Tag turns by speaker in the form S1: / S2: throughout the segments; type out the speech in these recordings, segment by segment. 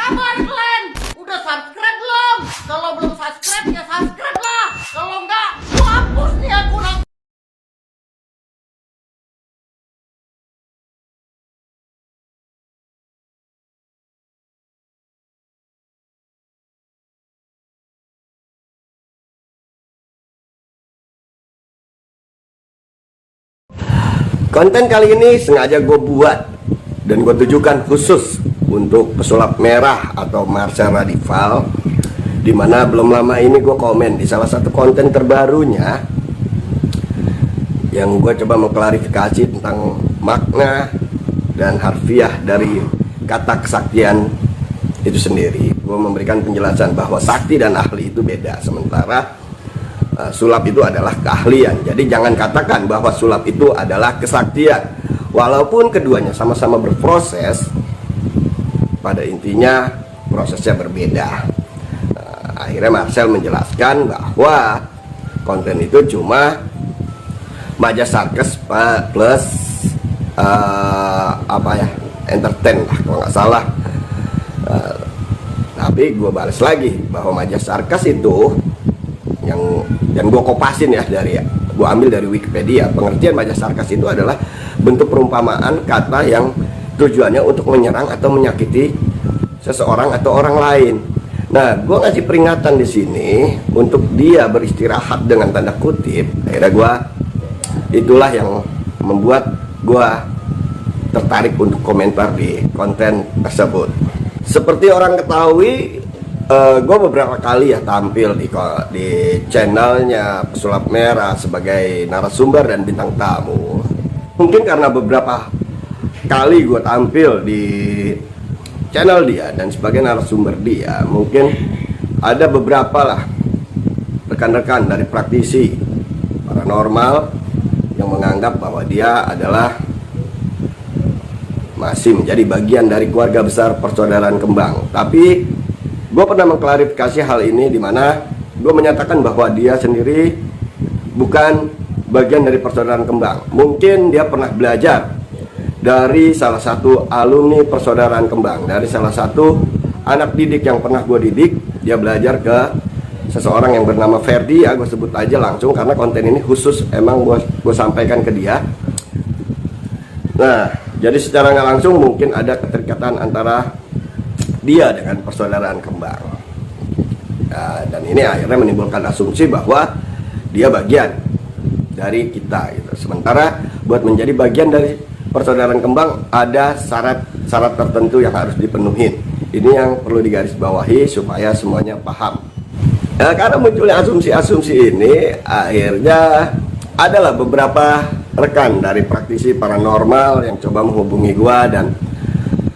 S1: kabar kalian? Udah subscribe belum? Kalau belum subscribe ya subscribe lah. Kalau enggak, gua hapus nih akun.
S2: Konten kali ini sengaja gue buat dan gue tujukan khusus untuk pesulap merah atau Marcel Radival, dimana belum lama ini gue komen di salah satu konten terbarunya yang gue coba mengklarifikasi tentang makna dan harfiah dari kata kesaktian itu sendiri. Gue memberikan penjelasan bahwa sakti dan ahli itu beda, sementara sulap itu adalah keahlian. Jadi jangan katakan bahwa sulap itu adalah kesaktian. Walaupun keduanya sama-sama berproses, pada intinya prosesnya berbeda. Akhirnya Marcel menjelaskan bahwa konten itu cuma majas sarkas plus entertain lah kalau nggak salah. Tapi gue balas lagi bahwa majas sarkas itu yang gue kopasin ya, gue ambil dari Wikipedia. Pengertian majas sarkas itu adalah bentuk perumpamaan kata yang tujuannya untuk menyerang atau menyakiti seseorang atau orang lain. Nah, gue ngasih peringatan di sini untuk dia beristirahat dengan tanda kutip. Akhirnya itulah yang membuat gue tertarik untuk komentar di konten tersebut. Seperti orang ketahui, gue beberapa kali ya tampil di channelnya Pesulap Merah sebagai narasumber dan bintang tamu. Mungkin karena beberapa kali gue tampil di channel dia dan sebagai narasumber dia, mungkin ada beberapa lah rekan-rekan dari praktisi paranormal yang menganggap bahwa dia adalah masih menjadi bagian dari keluarga besar persaudaraan kembang. Tapi gue pernah mengklarifikasi hal ini, di mana gue menyatakan bahwa dia sendiri bukan bagian dari persaudaraan kembang. Mungkin dia pernah belajar dari salah satu alumni persaudaraan kembang, dari salah satu anak didik yang pernah gue didik. Dia belajar ke seseorang yang bernama Ferdi, ya gue sebut aja langsung karena konten ini khusus emang gue sampaikan ke dia. Nah, jadi secara nggak langsung mungkin ada keterikatan antara dia dengan persaudaraan kembang. Dan ini akhirnya menimbulkan asumsi bahwa dia bagian dari kita gitu. Sementara buat menjadi bagian dari persaudaraan kembang ada syarat tertentu yang harus dipenuhi. Ini yang perlu digarisbawahi supaya semuanya paham. Karena munculnya asumsi-asumsi ini, akhirnya adalah beberapa rekan dari praktisi paranormal yang coba menghubungi gua, dan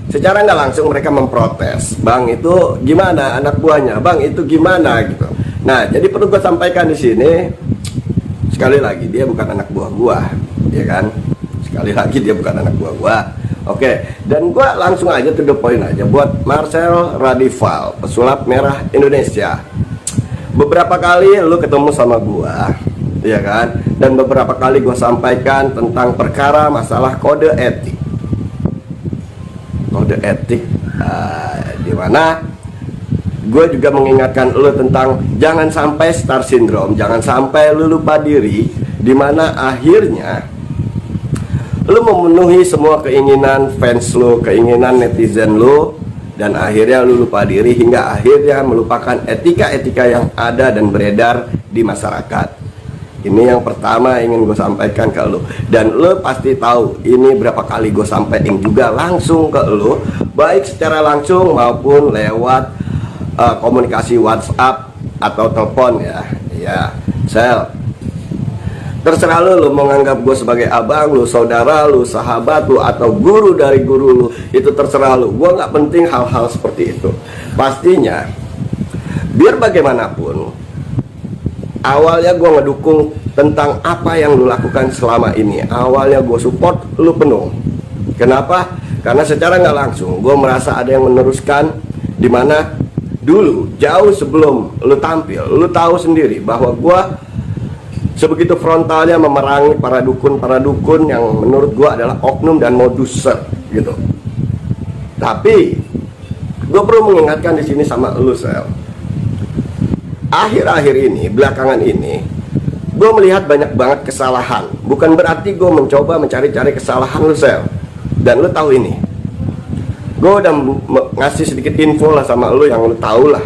S2: secara nggak langsung mereka memprotes, "Bang, itu gimana anak buahnya? Bang, itu gimana?" gitu. Nah, jadi perlu gue sampaikan di sini, sekali lagi dia bukan anak buah gua, ya kan? Sekali lagi dia bukan anak buah gua. Oke, dan gua langsung aja to the point aja buat Marcel Radival, Pesulap Merah Indonesia. Beberapa kali lu ketemu sama gua, ya kan? Dan beberapa kali gua sampaikan tentang perkara masalah kode etik. Kode etik, di mana gue juga mengingatkan lo tentang jangan sampai star syndrome, jangan sampai lo lupa diri, di mana akhirnya lo memenuhi semua keinginan fans lo, keinginan netizen lo, dan akhirnya lo lupa diri hingga akhirnya melupakan etika-etika yang ada dan beredar di masyarakat. Ini yang pertama ingin gue sampaikan ke lo, dan lo pasti tahu ini berapa kali gue sampaikan juga langsung ke lo, baik secara langsung maupun lewat komunikasi WhatsApp atau telepon ya. Ya, Sel, terserah lo mau nganggap gue sebagai abang lo, saudara lo, sahabat lo, atau guru dari guru lo, itu terserah lo. Gue nggak penting hal-hal seperti itu. Pastinya biar bagaimanapun, awalnya gue ngedukung tentang apa yang lu lakukan selama ini. Awalnya gue support lu penuh. Kenapa? Karena secara nggak langsung gue merasa ada yang meneruskan, dimana dulu jauh sebelum lu tampil, lu tahu sendiri bahwa gue sebegitu frontalnya memerangi para dukun yang menurut gue adalah oknum dan moduser gitu. Tapi gue perlu mengingatkan di sini sama lu, Sel. Akhir-akhir ini, belakangan ini, gue melihat banyak banget kesalahan. Bukan berarti gue mencoba mencari-cari kesalahan lu, Sel. Dan lu tahu ini, gue udah ngasih sedikit info lah sama lu yang lu tahu lah.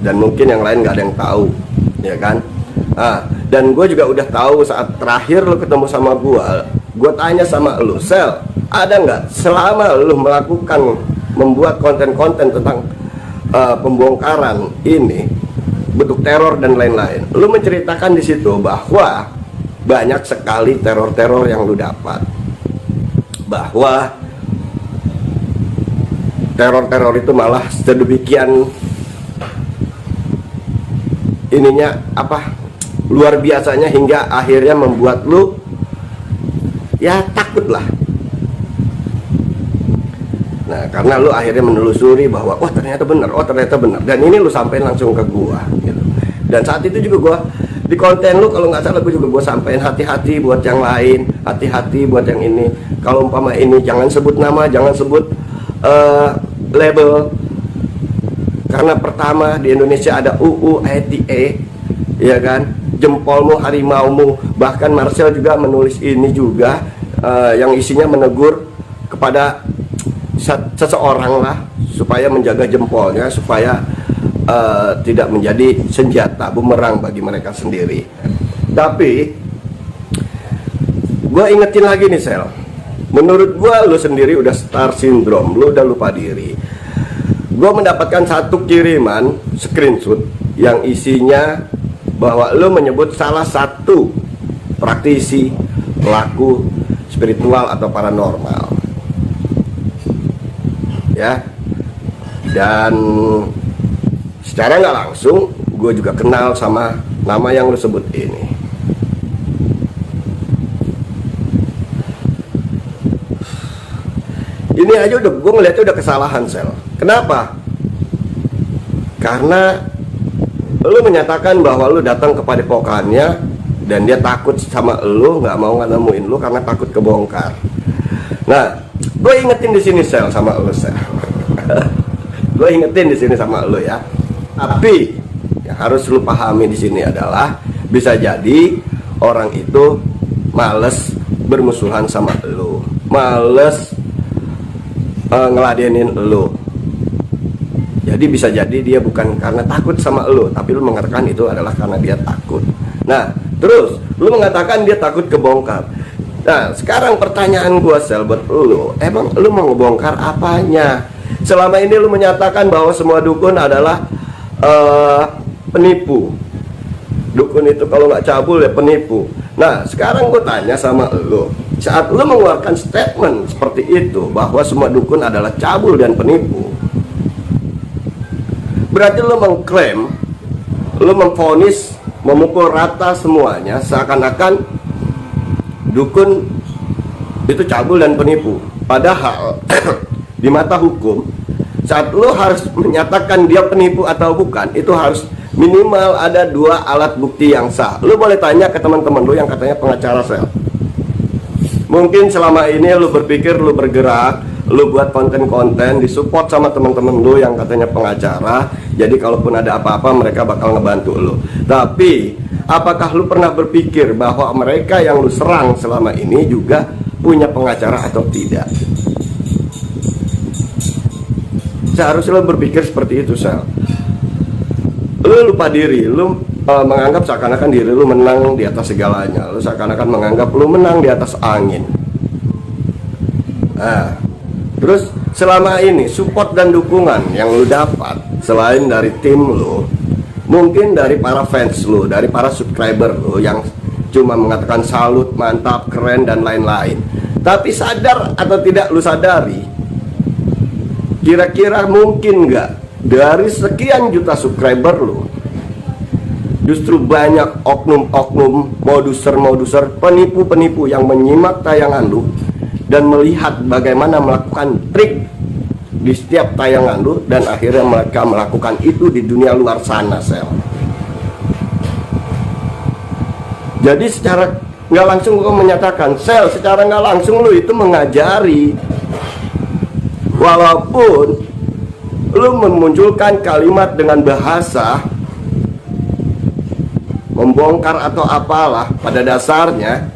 S2: Dan mungkin yang lain gak ada yang tahu, ya kan? Dan gue juga udah tahu saat terakhir lu ketemu sama gue tanya sama lu, Sel, ada nggak selama lu membuat konten-konten tentang pembongkaran ini, bentuk teror dan lain-lain, lu menceritakan di situ bahwa banyak sekali teror-teror yang lu dapat, bahwa teror-teror itu malah sedemikian ininya luar biasanya hingga akhirnya membuat lu ya takut lah. Nah, karena lu akhirnya menelusuri bahwa ternyata benar, dan ini lu sampein langsung ke gua gitu. Dan saat itu juga gua di konten lu, kalau nggak salah, gua juga sampein hati-hati buat yang lain, hati-hati buat yang ini. Kalau umpama ini jangan sebut nama, jangan sebut label, karena pertama di Indonesia ada UU ITE, ya kan, jempolmu harimaumu. Bahkan Marcel juga menulis ini juga, yang isinya menegur kepada seseorang lah, supaya menjaga jempolnya, supaya tidak menjadi senjata bumerang bagi mereka sendiri. Tapi gue ingetin lagi nih, Sel, menurut gue lu sendiri udah star syndrome, lu udah lupa diri. Gue mendapatkan satu kiriman screenshot yang isinya bahwa lu menyebut salah satu praktisi pelaku spiritual atau paranormal, ya. Dan secara nggak langsung gue juga kenal sama nama yang lu sebut ini. Ini aja udah gue ngeliatnya udah kesalahan, Sel. Kenapa? Karena lu menyatakan bahwa lu datang ke padepokannya dan dia takut sama lu, nggak mau nemuin lu karena takut kebongkar. Nah, gue ingetin di sini, Sel, sama lu, Sel. Gue ingetin di sini sama lu ya. Tapi yang harus lu pahami di sini adalah bisa jadi orang itu males bermusuhan sama lu, males ngeladenin lu. Jadi bisa jadi dia bukan karena takut sama lu, tapi lu mengatakan itu adalah karena dia takut. Nah, terus lu mengatakan dia takut kebongkar. Nah, sekarang pertanyaan gua, Sel, buat lu, emang lu mau ngebongkar apanya? Selama ini lu menyatakan bahwa semua dukun adalah penipu. Dukun itu kalau nggak cabul ya penipu. Nah, sekarang gue tanya sama lu, saat lu mengeluarkan statement seperti itu bahwa semua dukun adalah cabul dan penipu, berarti lu mengklaim, lu memvonis, memukul rata semuanya, seakan-akan dukun itu cabul dan penipu. Padahal di mata hukum, saat lu harus menyatakan dia penipu atau bukan, itu harus minimal ada 2 alat bukti yang sah. Lu boleh tanya ke teman-teman lu yang katanya pengacara, Sel. Mungkin selama ini lu berpikir lu bergerak, lu buat konten-konten, disupport sama teman-teman lu yang katanya pengacara. Jadi kalaupun ada apa-apa mereka bakal ngebantu lu. Tapi apakah lu pernah berpikir bahwa mereka yang lu serang selama ini juga punya pengacara atau tidak? Seharusnya lu berpikir seperti itu, Sel. Lu lupa diri, lu menganggap seakan-akan diri lu menang di atas segalanya. Lu seakan-akan menganggap lu menang di atas angin. Nah, terus selama ini support dan dukungan yang lu dapat selain dari tim lu, mungkin dari para fans lu, dari para subscriber lu yang cuma mengatakan salut, mantap, keren dan lain-lain. Tapi sadar atau tidak lu sadari, kira-kira mungkin nggak dari sekian juta subscriber lu, justru banyak oknum-oknum, moduser-moduser, penipu-penipu yang menyimak tayangan lu dan melihat bagaimana melakukan trik di setiap tayangan lu, dan akhirnya mereka melakukan itu di dunia luar sana, Sel. Jadi secara nggak langsung gue menyatakan, Sel, secara nggak langsung lu itu mengajari. Walaupun lu memunculkan kalimat dengan bahasa membongkar atau apalah, pada dasarnya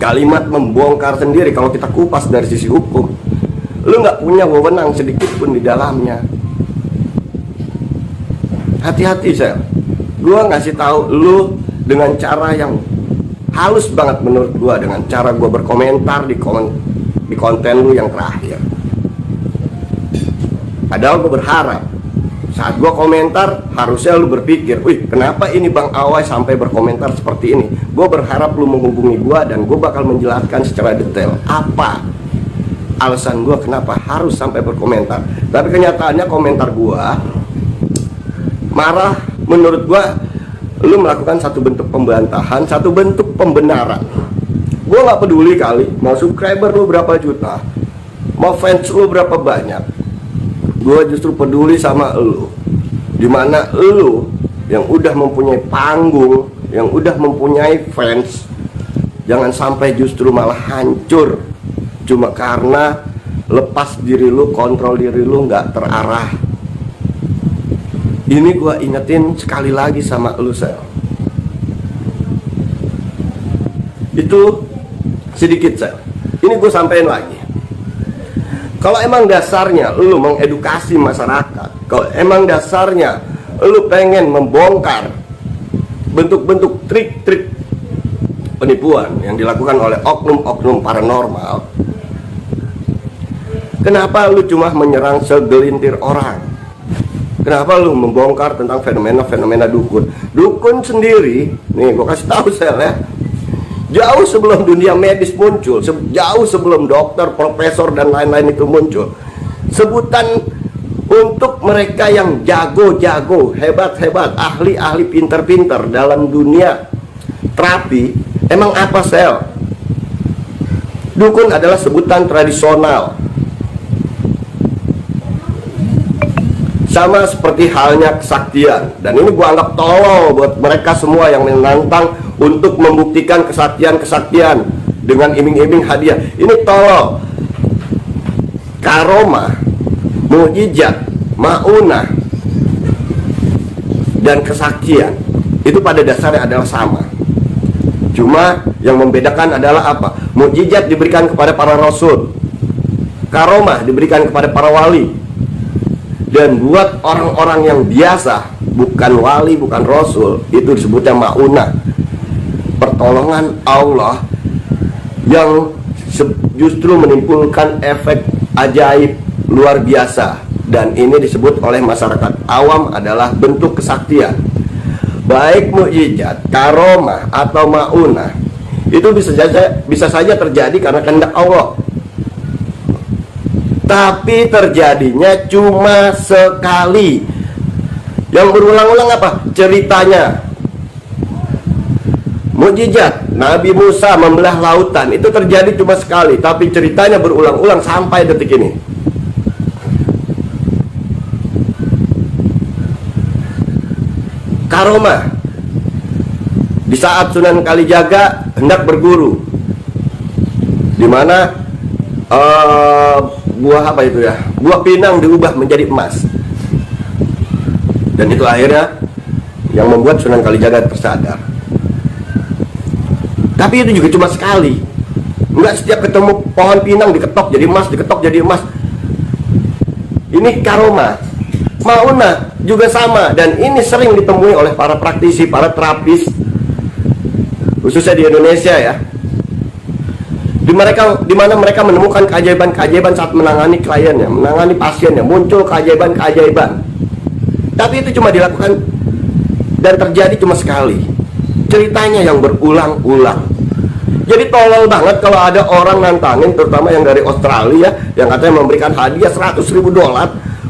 S2: kalimat membongkar sendiri kalau kita kupas dari sisi hukum, lu nggak punya wewenang sedikit pun di dalamnya. Hati-hati Sel, gua ngasih tahu lu dengan cara yang halus banget menurut gua, dengan cara gua berkomentar di konten lu yang terakhir. Padahal gua berharap saat gua komentar harusnya lu berpikir, wih kenapa ini Bang Awai sampai berkomentar seperti ini. Gua berharap lu menghubungi gua dan gua bakal menjelaskan secara detail apa alasan gua kenapa harus sampai berkomentar. Tapi kenyataannya komentar gua marah, menurut gua lu melakukan satu bentuk pembantahan, satu bentuk pembenaran. Gua nggak peduli kali mau subscriber lu berapa juta, mau fans lu berapa banyak. Gua justru peduli sama lu, dimana lu yang udah mempunyai panggung, yang udah mempunyai fans, jangan sampai justru malah hancur cuma karena lepas diri lu, kontrol diri lu nggak terarah. Ini gua ingetin sekali lagi sama lu Sel. Itu sedikit Sel. Ini gue sampein lagi. Kalau emang dasarnya lu mengedukasi masyarakat, kalau emang dasarnya lu pengen membongkar bentuk-bentuk trik-trik penipuan yang dilakukan oleh oknum-oknum paranormal, kenapa lu cuma menyerang segelintir orang? Kenapa lu membongkar tentang fenomena-fenomena dukun? Dukun sendiri, nih gue kasih tahu Sel ya, jauh sebelum dunia medis muncul, jauh sebelum dokter, profesor dan lain-lain itu muncul, sebutan untuk mereka yang jago-jago, hebat-hebat, ahli-ahli pinter-pinter dalam dunia terapi, emang apa Sel? Dukun adalah sebutan tradisional. Sama seperti halnya kesaktian. Dan ini gua anggap tolol buat mereka semua yang menantang untuk membuktikan kesaktian-kesaktian dengan iming-iming hadiah. Ini tolol. Karomah, mukjizat, maunah, dan kesaktian itu pada dasarnya adalah sama. Cuma yang membedakan adalah apa? Mukjizat diberikan kepada para rasul, karomah diberikan kepada para wali. Dan buat orang-orang yang biasa, bukan wali, bukan rasul, itu disebutnya maunah, pertolongan Allah yang justru menimbulkan efek ajaib luar biasa. Dan ini disebut oleh masyarakat awam adalah bentuk kesaktian. Baik mukjizat, karomah, atau maunah, itu bisa saja terjadi karena kehendak Allah. Tapi terjadinya cuma sekali. Yang berulang-ulang apa? Ceritanya. Mukjizat Nabi Musa membelah lautan itu terjadi cuma sekali, tapi ceritanya berulang-ulang sampai detik ini. Karomah, di saat Sunan Kalijaga hendak berguru, di mana buah apa itu ya, buah pinang diubah menjadi emas, dan itu akhirnya yang membuat Sunan Kalijaga tersadar. Tapi itu juga cuma sekali, enggak setiap ketemu pohon pinang diketok jadi emas, diketok jadi emas. Ini karomah. Maunah juga sama, dan ini sering ditemui oleh para praktisi, para terapis, khususnya di Indonesia ya. Di mana mereka menemukan keajaiban-keajaiban saat menangani kliennya, menangani pasiennya, muncul keajaiban-keajaiban. Tapi itu cuma dilakukan dan terjadi cuma sekali. Ceritanya yang berulang-ulang. Jadi tolol banget kalau ada orang nantangin, terutama yang dari Australia, yang katanya memberikan hadiah $100.000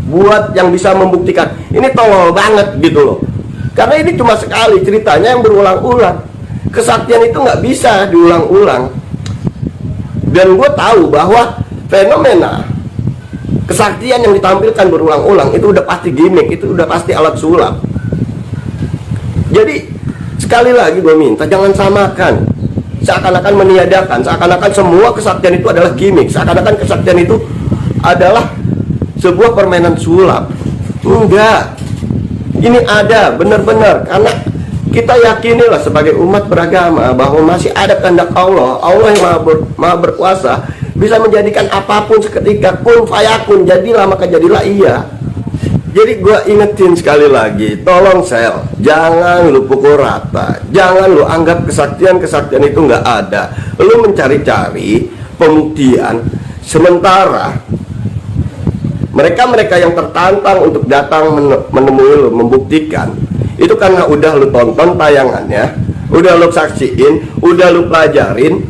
S2: buat yang bisa membuktikan. Ini tolol banget gitu loh. Karena ini cuma sekali, ceritanya yang berulang-ulang. Kesaktian itu nggak bisa diulang-ulang. Dan gue tahu bahwa fenomena kesaktian yang ditampilkan berulang-ulang itu udah pasti gimmick, itu udah pasti alat sulap. Jadi sekali lagi gue minta jangan samakan, seakan-akan meniadakan, seakan-akan semua kesaktian itu adalah gimmick, seakan-akan kesaktian itu adalah sebuah permainan sulap. Enggak. Ini ada benar-benar, karena kita yakinilah sebagai umat beragama bahwa masih ada kehendak Allah. Allah yang maha berkuasa, bisa menjadikan apapun seketika. Kun fayakun, jadilah maka jadilah iya. Jadi gue ingetin sekali lagi, tolong sel, jangan lu pukul rata, jangan lu anggap kesaktian itu nggak ada. Lu mencari-cari pembuktian, sementara mereka yang tertantang untuk datang menemui lu, membuktikan itu karena udah lu tonton tayangannya, udah lu saksiin, udah lu pelajarin,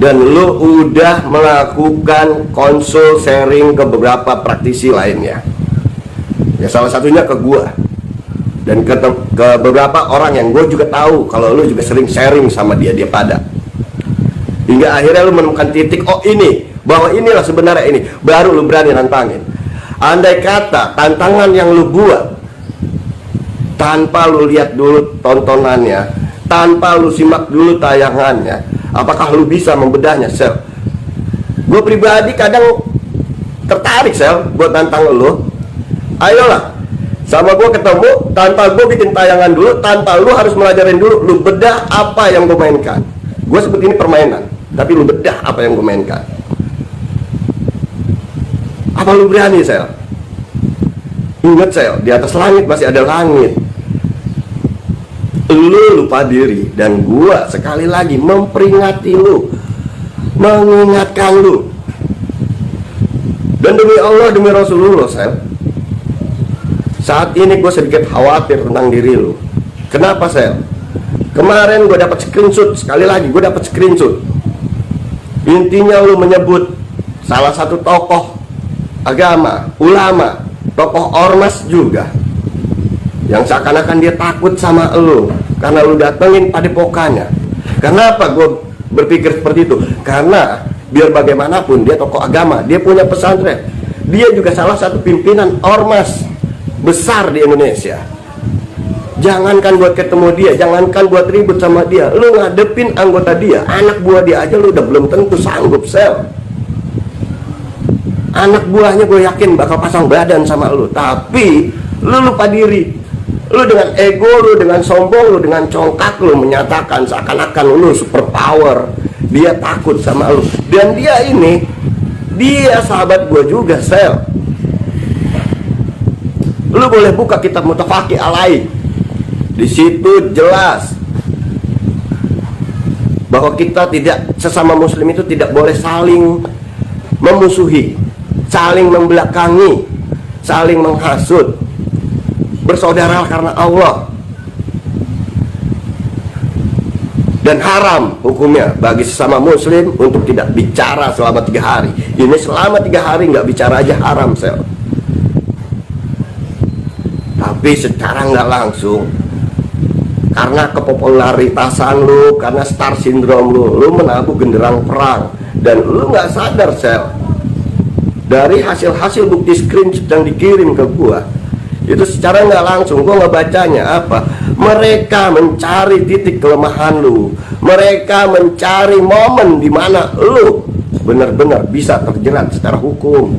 S2: dan lu udah melakukan konsul sharing ke beberapa praktisi lainnya. Ya salah satunya ke gua dan ke beberapa orang yang gue juga tahu kalau lu juga sering sharing sama dia pada, hingga akhirnya lu menemukan titik, oh ini, bahwa inilah sebenarnya ini, baru lu berani nantangin. Andai kata tantangan yang lu buat tanpa lu lihat dulu tontonannya, tanpa lu simak dulu tayangannya, apakah lu bisa membedahnya, sel? Gue pribadi kadang tertarik, sel, buat tantang lu. Ayolah, sama gue ketemu, tanpa gue bikin tayangan dulu, tanpa lu harus melajarin dulu, lu bedah apa yang gue mainkan. Gue sebut ini permainan, tapi lu bedah apa yang gue mainkan. Apa lu berani, sel? Ingat, sel, di atas langit masih ada langit. Lu lupa diri, dan gue sekali lagi memperingati lu, mengingatkan lu. Dan demi Allah, demi Rasulullah, sel, saat ini gue sedikit khawatir tentang diri lu. Kenapa, sel? Kemarin gue dapat screenshot, sekali lagi gue dapat screenshot. Intinya lu menyebut salah satu tokoh agama, ulama, tokoh ormas juga, yang seakan-akan dia takut sama lu karena lu datengin padepokannya. Kenapa gue berpikir seperti itu? Karena biar bagaimanapun dia tokoh agama, dia punya pesantren, dia juga salah satu pimpinan ormas besar di Indonesia. Jangankan buat ketemu dia, jangankan buat ribut sama dia, lu ngadepin anggota dia, anak buah dia aja lu udah belum tentu sanggup, sel. Anak buahnya gue yakin bakal pasang badan sama lu, tapi lu lupa diri. Lu dengan ego, lu dengan sombong, lu dengan congkak, lu menyatakan seakan-akan lu super power. Dia takut sama lu, dan dia ini, dia sahabat gue juga, sel. Lu boleh buka kitab Mutafaqih Alaih. Di situ jelas bahwa kita tidak, sesama muslim itu tidak boleh saling memusuhi, saling membelakangi, saling menghasut. Bersaudara karena Allah. Dan haram hukumnya bagi sesama muslim untuk tidak bicara selama 3 hari. Ini selama 3 hari nggak bicara aja haram, sel. Tapi secara nggak langsung, karena kepopularitasan lu, karena star syndrome lu menabuh genderang perang, dan lu nggak sadar, sel. Dari hasil bukti screenshot yang dikirim ke gua, itu secara nggak langsung gua nggak bacanya apa, mereka mencari titik kelemahan lu, mereka mencari momen di mana lu benar-benar bisa terjerat secara hukum.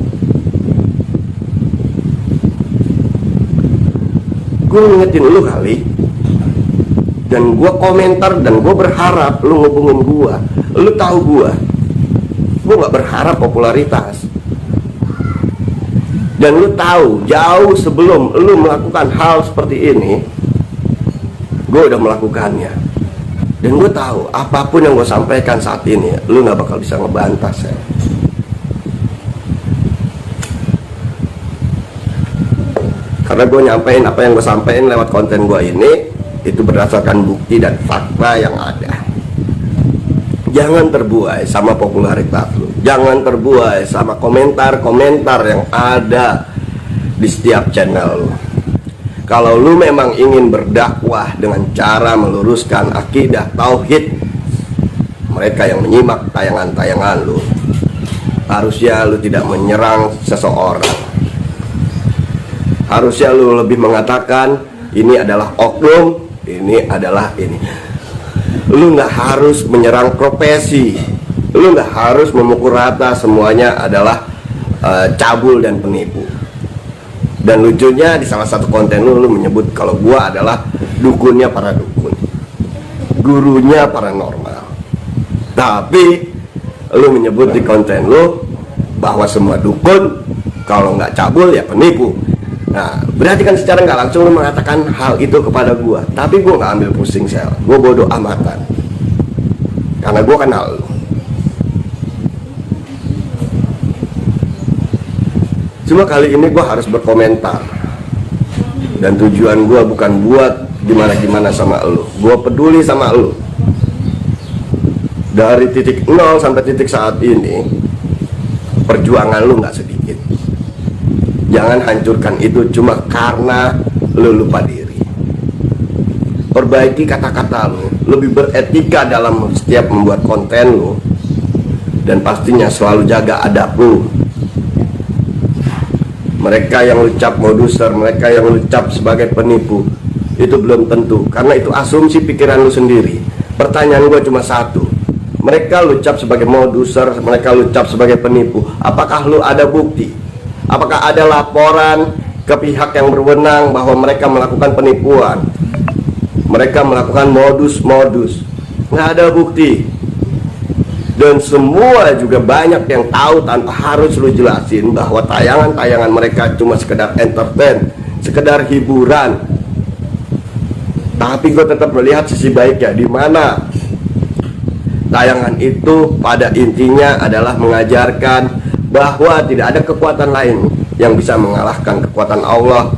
S2: Gue ngingetin lu kali, dan gue komentar, dan gue berharap lu ngubungin gue. Lu tahu gue gak berharap popularitas, dan lu tahu jauh sebelum lu melakukan hal seperti ini, gue udah melakukannya. Dan gue tahu apapun yang gue sampaikan saat ini, lu gak bakal bisa ngebantah, saya. Karena gue nyampein apa yang gue sampein lewat konten gue ini, itu berdasarkan bukti dan fakta yang ada. Jangan terbuai sama popularitas lu, jangan terbuai sama komentar-komentar yang ada di setiap channel lu. Kalau lu memang ingin berdakwah dengan cara meluruskan akidah tauhid mereka yang menyimak tayangan-tayangan lu, harusnya lu tidak menyerang seseorang. Harusnya lu lebih mengatakan ini adalah oknum, ini adalah ini. Lu nggak harus menyerang profesi, lu nggak harus memukul rata semuanya adalah cabul dan penipu. Dan lucunya di salah satu konten lu menyebut kalau gua adalah dukunnya para dukun, gurunya paranormal. Tapi lu menyebut di konten lu bahwa semua dukun kalau nggak cabul ya penipu. Nah, berarti kan secara nggak langsung lu mengatakan hal itu kepada gua. Tapi gua nggak ambil pusing, Sel. Gua bodoh amatan. Karena gua kenal lu. Cuma kali ini gue harus berkomentar. Dan tujuan gue bukan buat gimana-gimana sama lu. Gue peduli sama lu. Dari titik 0 sampai titik saat ini, perjuangan lu gak sedikit. Jangan hancurkan itu cuma karena lu lupa diri. Perbaiki kata-kata lu. Lebih beretika dalam setiap membuat konten lu. Dan pastinya selalu jaga adab lu. Mereka yang lu cap moduser, mereka yang lu cap sebagai penipu, itu belum tentu, karena itu asumsi pikiran lu sendiri. Pertanyaan gue cuma satu, mereka lu cap sebagai moduser, mereka lu cap sebagai penipu, apakah lu ada bukti? Apakah ada laporan ke pihak yang berwenang bahwa mereka melakukan penipuan, mereka melakukan modus-modus? Nggak ada bukti. Dan semua juga banyak yang tahu tanpa harus lu jelasin bahwa tayangan-tayangan mereka cuma sekedar entertain, sekedar hiburan. Tapi gue tetap melihat sisi baiknya, di mana tayangan itu pada intinya adalah mengajarkan bahwa tidak ada kekuatan lain yang bisa mengalahkan kekuatan Allah.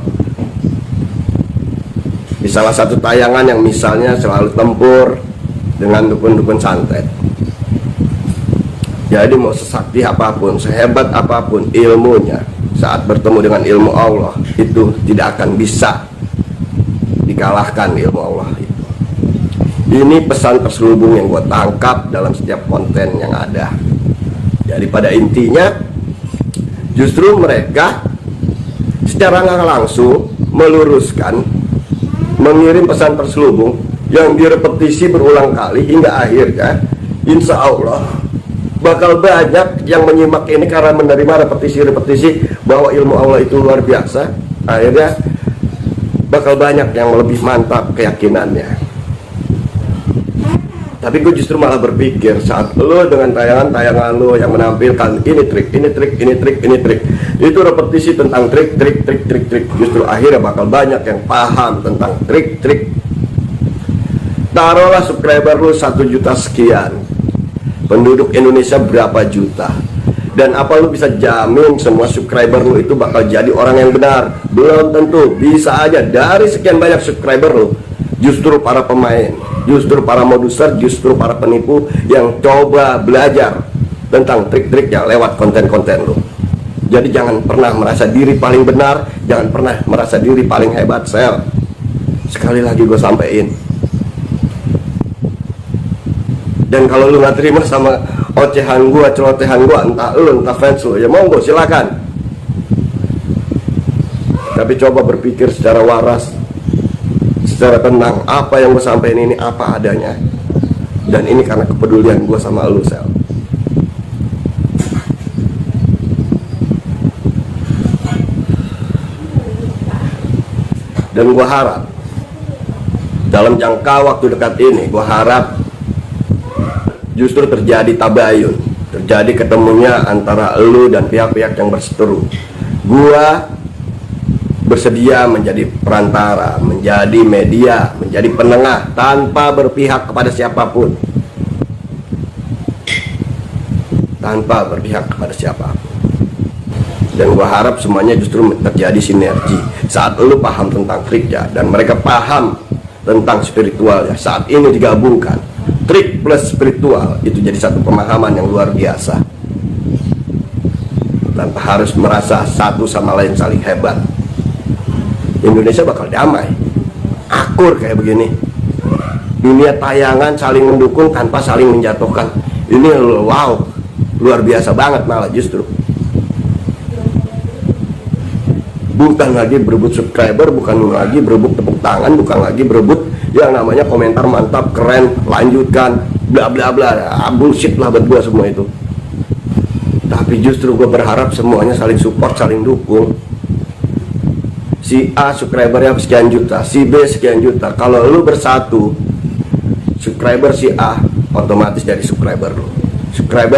S2: Di salah satu tayangan yang misalnya selalu tempur dengan dukun-dukun santet. Jadi mau sesakti apapun, sehebat apapun ilmunya, saat bertemu dengan ilmu Allah, itu tidak akan bisa dikalahkan ilmu Allah itu. Ini pesan terselubung yang gue tangkap dalam setiap konten yang ada. Jadi pada intinya, justru mereka secara nggak langsung meluruskan, mengirim pesan terselubung yang direpetisi berulang kali hingga akhirnya, insya Allah bakal banyak yang menyimak ini karena menerima repetisi-repetisi bahwa ilmu Allah itu luar biasa. Akhirnya bakal banyak yang lebih mantap keyakinannya. Tapi gue justru malah berpikir saat lo dengan tayangan-tayangan lo yang menampilkan ini trik, ini trik, ini trik, ini trik, itu repetisi tentang trik, justru akhirnya bakal banyak yang paham tentang trik. Taruhlah subscriber lo 1 juta sekian, penduduk Indonesia berapa juta, dan apa lu bisa jamin semua subscriber lu itu bakal jadi orang yang benar? Belum tentu. Bisa aja dari sekian banyak subscriber lu justru para pemain, justru para moduser, justru para penipu yang coba belajar tentang trik-triknya lewat konten-konten lu. Jadi jangan pernah merasa diri paling benar, jangan pernah merasa diri paling hebat, Sel. Sekali lagi gue sampein. Dan kalau lu nggak terima sama ocehan gua, celotehan gua, entah lu, entah fans lu, ya monggo silakan. Tapi coba berpikir secara waras, secara tenang, apa yang gua sampaikan ini apa adanya. Dan ini karena kepedulian gua sama lu, Sel. Dan gua harap dalam jangka waktu dekat ini, gua harap justru terjadi tabayun, terjadi ketemunya antara elu dan pihak-pihak yang berseteru. Gua bersedia menjadi perantara, menjadi media, menjadi penengah tanpa berpihak kepada siapapun. Tanpa berpihak kepada siapapun. Dan gua harap semuanya justru terjadi sinergi. Saat elu paham tentang triknya dan mereka paham tentang spiritualnya, saat ini digabungkan, trik plus spiritual itu jadi satu pemahaman yang luar biasa, tanpa harus merasa satu sama lain saling hebat. Indonesia bakal damai, akur kayak begini. Dunia tayangan saling mendukung tanpa saling menjatuhkan. Ini wow, luar biasa banget malah justru. Bukan lagi berebut subscriber, bukan lagi berebut tepuk tangan, bukan lagi berebut yang namanya komentar mantap, keren, lanjutkan, bla bla bla, bullshit lah buat gue semua itu. Tapi justru gue berharap semuanya saling support, saling dukung. si A subscribernya sekian juta, si B sekian juta. Kalau lu bersatu, subscriber si A otomatis jadi subscriber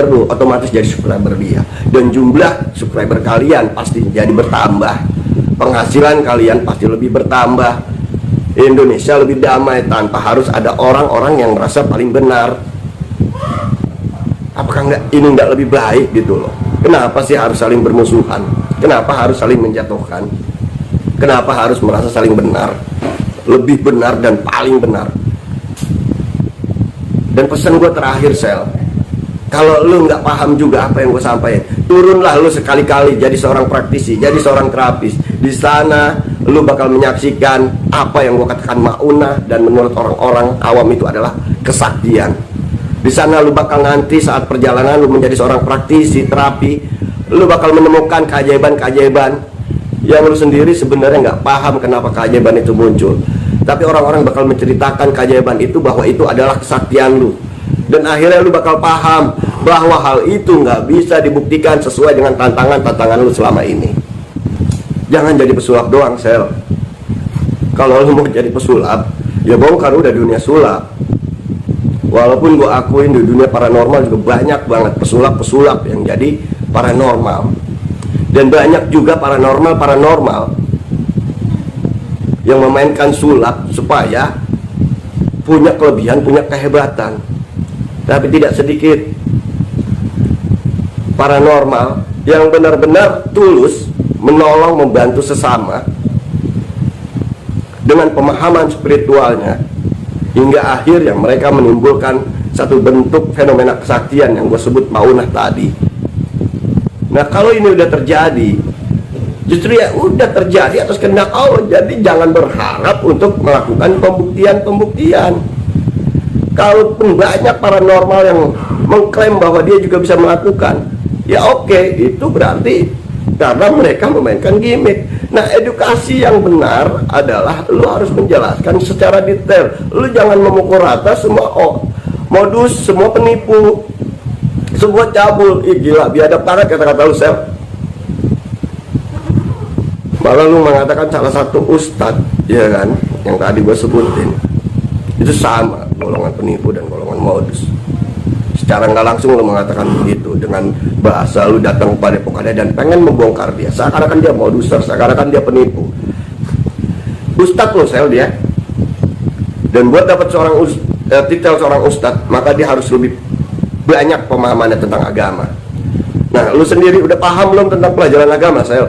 S2: lu otomatis jadi subscriber dia, dan jumlah subscriber kalian pasti jadi bertambah, penghasilan kalian pasti lebih bertambah. Indonesia lebih damai tanpa harus ada orang-orang yang merasa paling benar. Apakah ini nggak lebih baik gitu loh? Kenapa sih harus saling bermusuhan? Kenapa harus saling menjatuhkan? Kenapa harus merasa saling benar, lebih benar dan paling benar? Dan pesan gue terakhir, Sel, kalau lu nggak paham juga apa yang gue sampaikan, turunlah lu sekali-kali jadi seorang praktisi, jadi seorang terapis. Di sana lu bakal menyaksikan apa yang gue katakan maunah, dan menurut orang-orang awam itu adalah kesaktian. Di sana lu bakal nanti saat perjalanan lu menjadi seorang praktisi terapi, lu bakal menemukan keajaiban-keajaiban yang lu sendiri sebenarnya nggak paham kenapa keajaiban itu muncul. Tapi orang-orang bakal menceritakan keajaiban itu bahwa itu adalah kesaktian lu. Dan akhirnya lu bakal paham bahwa hal itu nggak bisa dibuktikan sesuai dengan tantangan-tantangan lu selama ini. Jangan jadi pesulap doang, Sel. Kalau lu mau jadi pesulap, ya bongkar udah dunia sulap. Walaupun gue akuin di dunia paranormal juga banyak banget pesulap-pesulap yang jadi paranormal. Dan banyak juga paranormal yang memainkan sulap supaya punya kelebihan, punya kehebatan. Tapi tidak sedikit paranormal yang benar-benar tulus menolong, membantu sesama dengan pemahaman spiritualnya, hingga akhirnya mereka menimbulkan satu bentuk fenomena kesaktian yang gue sebut maunah tadi. Nah, kalau ini udah terjadi, justru ya udah terjadi atas kehendak Allah. Jadi jangan berharap untuk melakukan pembuktian. Kalaupun banyak paranormal yang mengklaim bahwa dia juga bisa melakukan, ya oke, itu berarti karena mereka memainkan gimmick. Nah, edukasi yang benar adalah lu harus menjelaskan secara detail. Lu jangan memukul rata semua modus, semua penipu, semua cabul. Ih gila, biadab banget kata-kata lu, Sel. Malah lu mengatakan salah satu ustadz, ya kan, yang tadi gue sebutin, itu sama golongan penipu dan golongan modus. Secara nggak langsung lu mengatakan begitu dengan bahasa lu datang kepada Pokada dan pengen membongkar dia, seakan-akan dia moduser, seakan-akan dia penipu. Ustadz lo, Sel, dia. Dan buat dapat titel seorang ustadz, maka dia harus lebih banyak pemahamannya tentang agama. Nah, lu sendiri udah paham belum tentang pelajaran agama, Sel?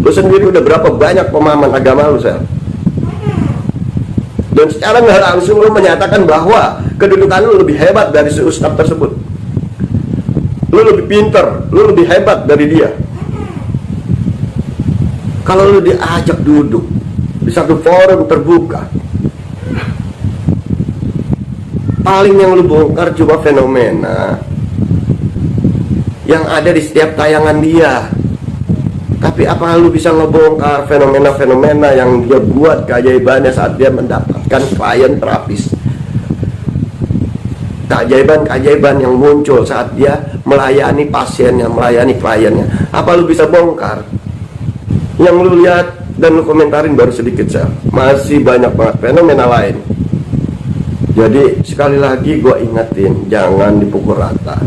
S2: Lu sendiri udah berapa banyak pemahaman agama lu, Sel? Dan secara nggak langsung lu menyatakan bahwa kedudukan lu lebih hebat dari si ustadz tersebut. Lu lebih pinter, lu lebih hebat dari dia. Kalau lu diajak duduk di satu forum terbuka, paling yang lu bongkar cuma fenomena yang ada di setiap tayangan dia. Tapi apa lu bisa ngebongkar fenomena-fenomena yang dia buat keajaibannya saat dia mendapatkan klien terapis? Keajaiban-keajaiban yang muncul saat dia melayani pasiennya, melayani kliennya. Apa lu bisa bongkar? Yang lu lihat dan lu komentarin baru sedikit, Sel. Masih banyak banget fenomena lain. Jadi sekali lagi gue ingetin, jangan dipukul rata.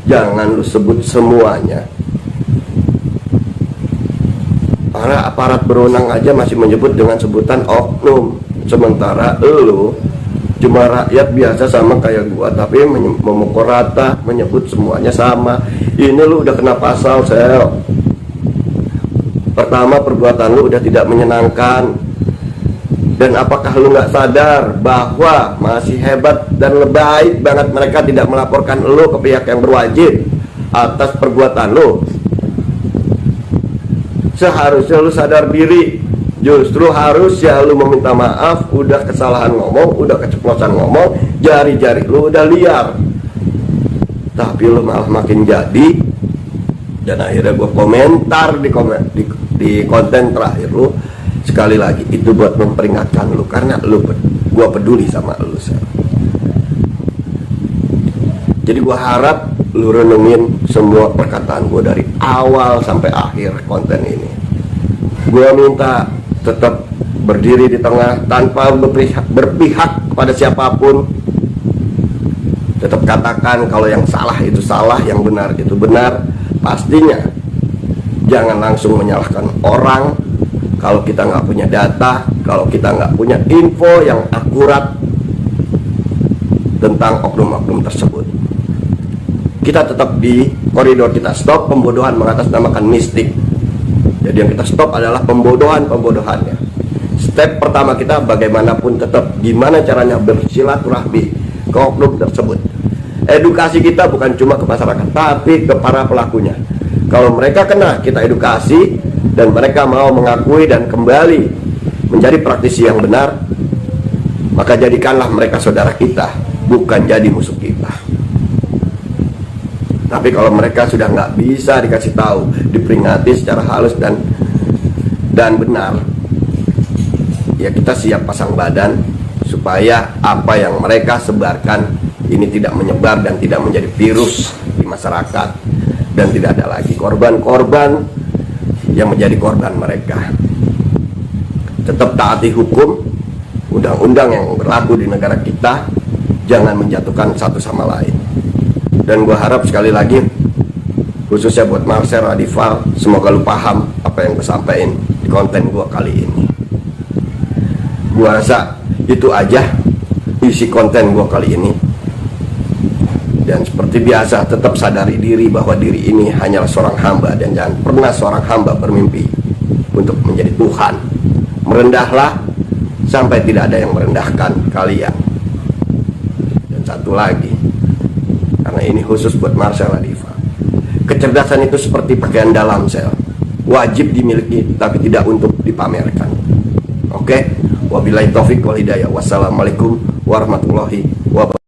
S2: Jangan lu sebut semuanya. Para aparat berwenang aja masih menyebut dengan sebutan oknum. Sementara lu cuma rakyat biasa sama kayak gua, tapi memukul rata, menyebut semuanya sama. Ini lu udah kena pasal, Sel. Pertama, perbuatan lu udah tidak menyenangkan. Dan apakah lu nggak sadar bahwa masih hebat dan baik banget mereka tidak melaporkan lu ke pihak yang berwajib atas perbuatan lu? Seharusnya lu sadar diri. Justru harus ya lu meminta maaf. Udah kesalahan ngomong, udah keceplosan ngomong, jari-jari lu udah liar, tapi lu malah makin jadi. Dan akhirnya gue komentar di konten terakhir lu, sekali lagi itu buat memperingatkan lu, karena gue peduli sama lu, Sel. Jadi gue harap lu renungin semua perkataan gue dari awal sampai akhir konten ini. Gua minta tetap berdiri di tengah tanpa berpihak kepada siapapun. Tetap katakan kalau yang salah itu salah, yang benar itu benar. Pastinya jangan langsung menyalahkan orang kalau kita nggak punya data, kalau kita nggak punya info yang akurat tentang oknum-oknum tersebut. Kita tetap di koridor, kita stop pembodohan mengatasnamakan mistik. Jadi yang kita stop adalah pembodohannya. Step pertama kita bagaimanapun tetap gimana caranya bersilaturahmi ke oknum tersebut. Edukasi kita bukan cuma ke masyarakat, tapi ke para pelakunya. Kalau mereka kena, kita edukasi dan mereka mau mengakui dan kembali menjadi praktisi yang benar, maka jadikanlah mereka saudara kita, bukan jadi musuh kita. Tapi kalau mereka sudah nggak bisa dikasih tahu, diperingati secara halus dan benar, ya kita siap pasang badan supaya apa yang mereka sebarkan ini tidak menyebar dan tidak menjadi virus di masyarakat, dan tidak ada lagi korban-korban yang menjadi korban mereka. Tetap taati hukum, undang-undang yang berlaku di negara kita, jangan menjatuhkan satu sama lain. Dan gue harap sekali lagi, khususnya buat Marcel Radival, semoga lu paham apa yang gue sampaikan di konten gue kali ini. Gue rasa itu aja isi konten gue kali ini. Dan seperti biasa, tetap sadari diri bahwa diri ini hanyalah seorang hamba, dan jangan pernah seorang hamba bermimpi untuk menjadi Tuhan. Merendahlah sampai tidak ada yang merendahkan kalian. Dan satu lagi, karena ini khusus buat Marcel Radival, kecerdasan itu seperti pakaian dalam sel, wajib dimiliki tapi tidak untuk dipamerkan. Oke, wabillahi taufik wal hidayah. Wassalamualaikum warahmatullahi wabarakatuh.